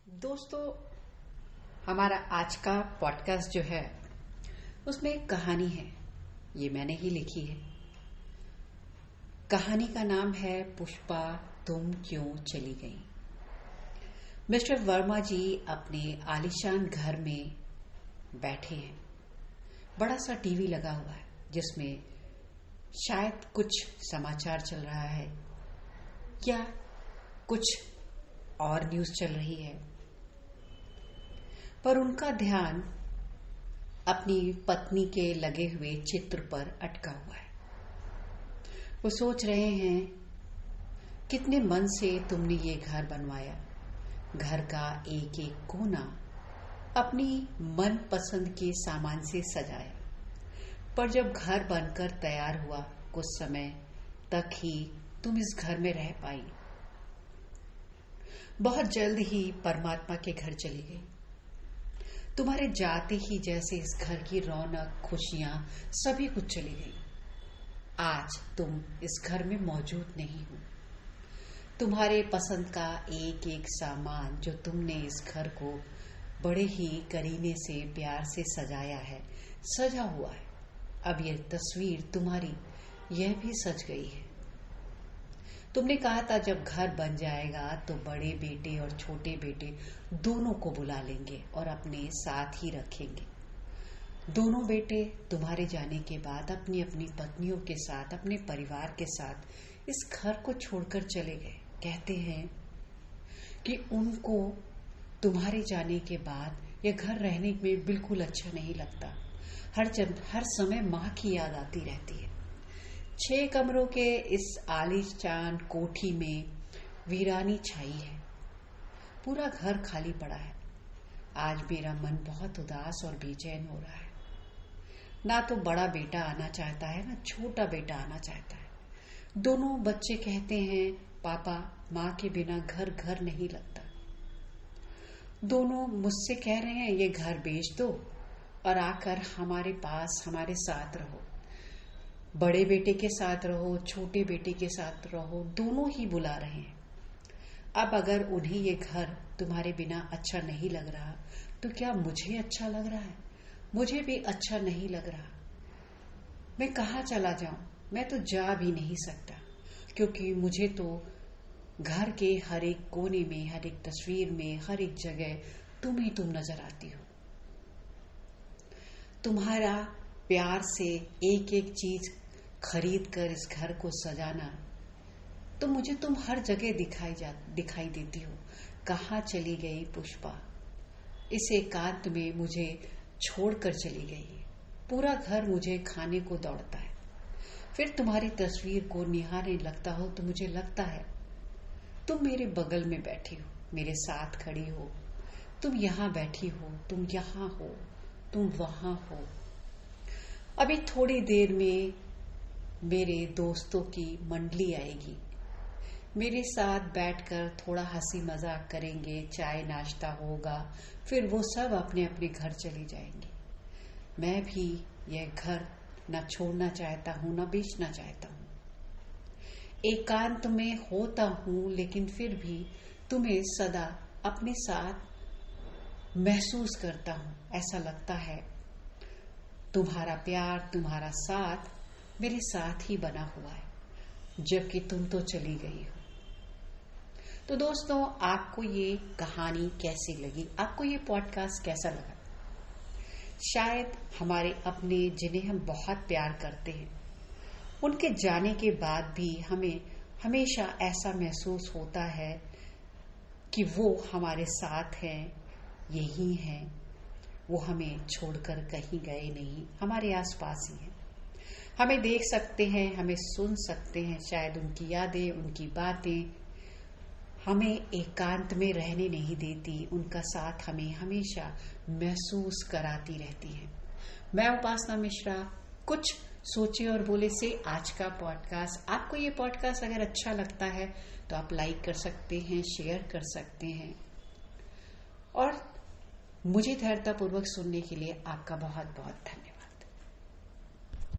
दोस्तों, हमारा आज का पॉडकास्ट जो है उसमें एक कहानी है। ये मैंने ही लिखी है। कहानी का नाम है पुष्पा तुम क्यों चली गई। मिस्टर वर्मा जी अपने आलीशान घर में बैठे हैं। बड़ा सा टीवी लगा हुआ है जिसमें शायद कुछ समाचार चल रहा है या कुछ और न्यूज़ चल रही है, पर उनका ध्यान अपनी पत्नी के लगे हुए चित्र पर अटका हुआ है। वो सोच रहे हैं, कितने मन से तुमने ये घर बनवाया, घर का एक एक कोना अपनी मन पसंद के सामान से सजाया, पर जब घर बनकर तैयार हुआ कुछ समय तक ही तुम इस घर में रह पाई। बहुत जल्द ही परमात्मा के घर चली गई। तुम्हारे जाते ही जैसे इस घर की रौनक, खुशियां सभी कुछ चली गई। आज तुम इस घर में मौजूद नहीं हो। तुम्हारे पसंद का एक एक सामान जो तुमने इस घर को बड़े ही करीने से प्यार से सजाया है, सजा हुआ है। अब यह तस्वीर तुम्हारी यह भी सज गई है। तुमने कहा था जब घर बन जाएगा तो बड़े बेटे और छोटे बेटे दोनों को बुला लेंगे और अपने साथ ही रखेंगे। दोनों बेटे तुम्हारे जाने के बाद अपनी अपनी पत्नियों के साथ, अपने परिवार के साथ इस घर को छोड़कर चले गए। कहते हैं कि उनको तुम्हारे जाने के बाद यह घर रहने में बिल्कुल अच्छा नहीं लगता। हर समय माँ की याद आती रहती है। 6 कमरों के इस आलीशान कोठी में वीरानी छाई है। पूरा घर खाली पड़ा है। आज मेरा मन बहुत उदास और बेचैन हो रहा है। ना तो बड़ा बेटा आना चाहता है, ना छोटा बेटा आना चाहता है। दोनों बच्चे कहते हैं, पापा माँ के बिना घर घर नहीं लगता। दोनों मुझसे कह रहे हैं, ये घर बेच दो और आकर हमारे पास हमारे साथ रहो। बड़े बेटे के साथ रहो, छोटे बेटे के साथ रहो, दोनों ही बुला रहे हैं। अब अगर उन्हें ये घर तुम्हारे बिना अच्छा नहीं लग रहा तो क्या मुझे अच्छा लग रहा है? मुझे भी अच्छा नहीं लग रहा। मैं कहाँ चला जाऊं? मैं तो जा भी नहीं सकता, क्योंकि मुझे तो घर के हर एक कोने में, हर एक तस्वीर में, हर एक जगह तुम ही तुम नजर आती हो। तुम्हारा प्यार से एक एक चीज खरीद कर इस घर को सजाना, तो मुझे तुम हर जगह दिखाई देती हो। कहाँ चली गई पुष्पा? इस एकांत में मुझे छोड़कर चली गई। पूरा घर मुझे खाने को दौड़ता है। फिर तुम्हारी तस्वीर को निहारने लगता हो तो मुझे लगता है तुम मेरे बगल में बैठी हो, मेरे साथ खड़ी हो। तुम यहाँ बैठी हो, तुम यहाँ हो, तुम वहां हो। अभी थोड़ी देर में मेरे दोस्तों की मंडली आएगी। मेरे साथ बैठकर थोड़ा हंसी मजाक करेंगे, चाय नाश्ता होगा, फिर वो सब अपने अपने घर चले जाएंगे। मैं भी यह घर न छोड़ना चाहता हूँ, न बेचना चाहता हूँ। एकांत में होता हूँ, लेकिन फिर भी तुम्हें सदा अपने साथ महसूस करता हूँ। ऐसा लगता है तुम्हारा प्यार, तुम्हारा साथ मेरे साथ ही बना हुआ है, जबकि तुम तो चली गई हो। तो दोस्तों, आपको ये कहानी कैसी लगी? आपको ये पॉडकास्ट कैसा लगा? शायद हमारे अपने, जिन्हें हम बहुत प्यार करते हैं, उनके जाने के बाद भी हमें हमेशा ऐसा महसूस होता है कि वो हमारे साथ हैं, यही हैं, वो हमें छोड़कर कहीं गए नहीं, हमारे आसपास ही हैं। हमें देख सकते हैं, हमें सुन सकते हैं। शायद उनकी यादें, उनकी बातें हमें एकांत में रहने नहीं देती। उनका साथ हमें हमेशा महसूस कराती रहती है। मैं उपासना मिश्रा, कुछ सोचे और बोले से आज का पॉडकास्ट। आपको ये पॉडकास्ट अगर अच्छा लगता है तो आप लाइक कर सकते हैं, शेयर कर सकते हैं, और मुझे धैर्यतापूर्वक सुनने के लिए आपका बहुत बहुत धन्यवाद।